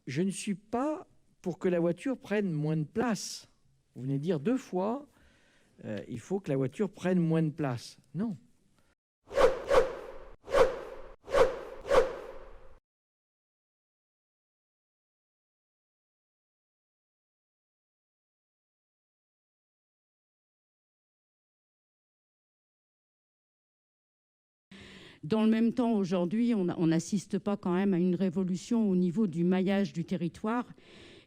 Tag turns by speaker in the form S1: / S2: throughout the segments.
S1: je ne suis pas pour que la voiture prenne moins de place. Vous venez de dire 2 fois, il faut que la voiture prenne moins de place. Non.
S2: Dans le même temps, aujourd'hui, on n'assiste pas quand même à une révolution au niveau du maillage du territoire.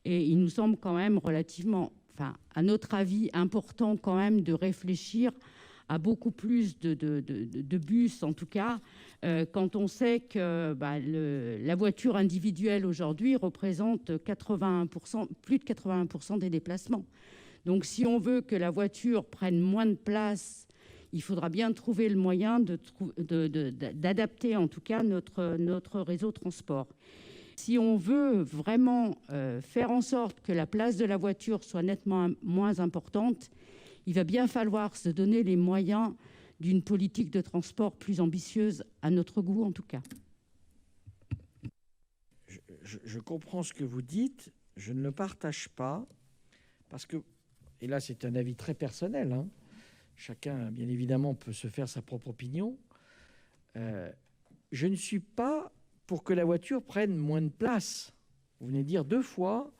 S2: Et il nous semble quand même relativement, enfin, à notre avis, important quand même de réfléchir à beaucoup plus de bus, en tout cas, quand on sait que la voiture individuelle aujourd'hui représente 81%, plus de 81% des déplacements. Donc, si on veut que la voiture prenne moins de place, il faudra bien trouver le moyen d'adapter, en tout cas, notre réseau de transport. Si on veut vraiment faire en sorte que la place de la voiture soit nettement moins importante, il va bien falloir se donner les moyens d'une politique de transport plus ambitieuse, à notre goût en tout cas.
S1: Je comprends ce que vous dites, je ne le partage pas, parce que, et là c'est un avis très personnel, hein, chacun bien évidemment peut se faire sa propre opinion, je ne suis pas pour que la voiture prenne moins de place. Vous venez de dire 2 fois,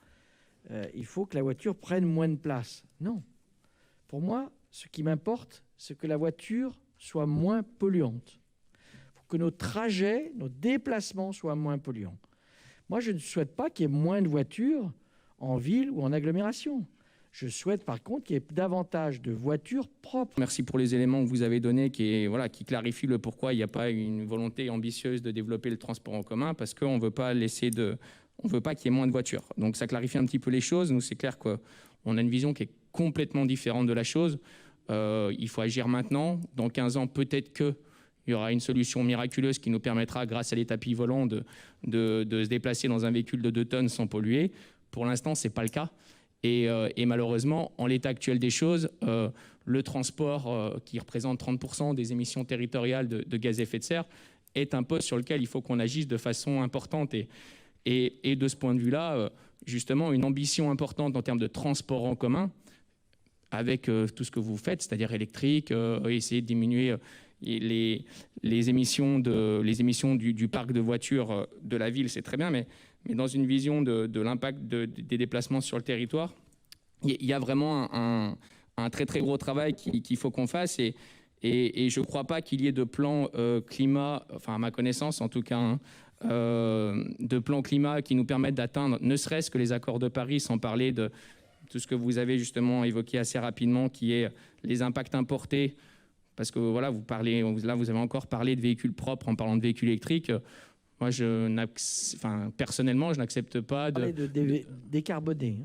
S1: il faut que la voiture prenne moins de place. Non. Pour moi, ce qui m'importe, c'est que la voiture soit moins polluante. Il faut que nos trajets, nos déplacements soient moins polluants. Moi, je ne souhaite pas qu'il y ait moins de voitures en ville ou en agglomération. Je souhaite par contre qu'il y ait davantage de voitures propres.
S3: Merci pour les éléments que vous avez donnés qui clarifient le pourquoi il n'y a pas une volonté ambitieuse de développer le transport en commun, parce qu'on ne veut pas qu'il y ait moins de voitures. Donc ça clarifie un petit peu les choses. Nous, c'est clair qu'on a une vision qui est complètement différente de la chose. Il faut agir maintenant. Dans 15 ans, peut-être qu'il y aura une solution miraculeuse qui nous permettra, grâce à les tapis volants, de se déplacer dans un véhicule de 2 tonnes sans polluer. Pour l'instant, ce n'est pas le cas. Et malheureusement, en l'état actuel des choses, le transport, qui représente 30% des émissions territoriales de gaz à effet de serre, est un poste sur lequel il faut qu'on agisse de façon importante. Et de ce point de vue-là, justement, une ambition importante en termes de transport en commun, avec tout ce que vous faites, c'est-à-dire électrique, essayer de diminuer les émissions du parc de voitures de la ville, c'est très bien, mais dans une vision de l'impact des déplacements sur le territoire, il y a vraiment un très très gros travail qu'il faut qu'on fasse. Et je ne crois pas qu'il y ait de plan climat, enfin à ma connaissance en tout cas, de plan climat qui nous permettent d'atteindre ne serait-ce que les accords de Paris, sans parler de tout ce que vous avez justement évoqué assez rapidement, qui est les impacts importés. Parce que voilà, vous avez encore parlé de véhicules propres en parlant de véhicules électriques. Moi, personnellement, je n'accepte pas de
S1: décarboner.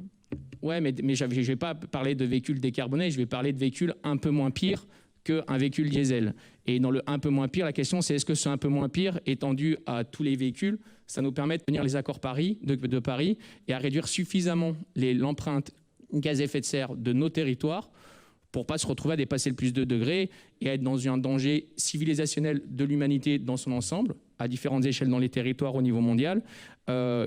S3: Ouais, mais je ne vais pas parler de véhicules décarbonés, je vais parler de véhicules un peu moins pires qu'un véhicule diesel. Et dans le un peu moins pire, la question c'est est-ce que ce un peu moins pire étendu à tous les véhicules, ça nous permet de tenir les accords de Paris et à réduire suffisamment l'empreinte gaz à effet de serre de nos territoires pour ne pas se retrouver à dépasser le plus 2 degrés et à être dans un danger civilisationnel de l'humanité dans son ensemble, à différentes échelles dans les territoires au niveau mondial,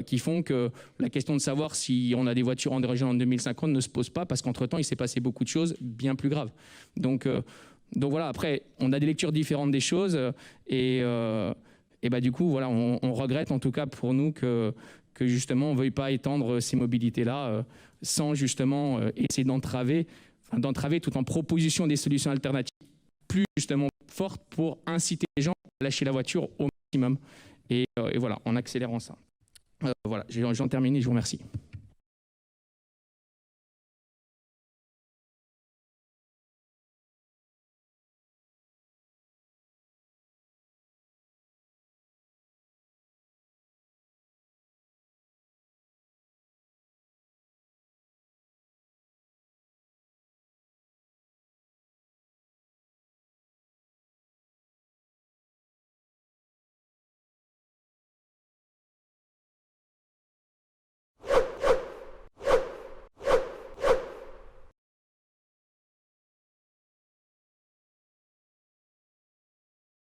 S3: qui font que la question de savoir si on a des voitures en région en 2050 ne se pose pas, parce qu'entre-temps, il s'est passé beaucoup de choses bien plus graves. Donc voilà, après, on a des lectures différentes des choses, et du coup, voilà, on regrette en tout cas pour nous que justement, on ne veuille pas étendre ces mobilités-là sans justement essayer d'entraver tout en proposition des solutions alternatives plus justement fortes pour inciter les gens à lâcher la voiture au maximum. Et voilà, en accélérant ça. Voilà, j'en termine, je vous remercie.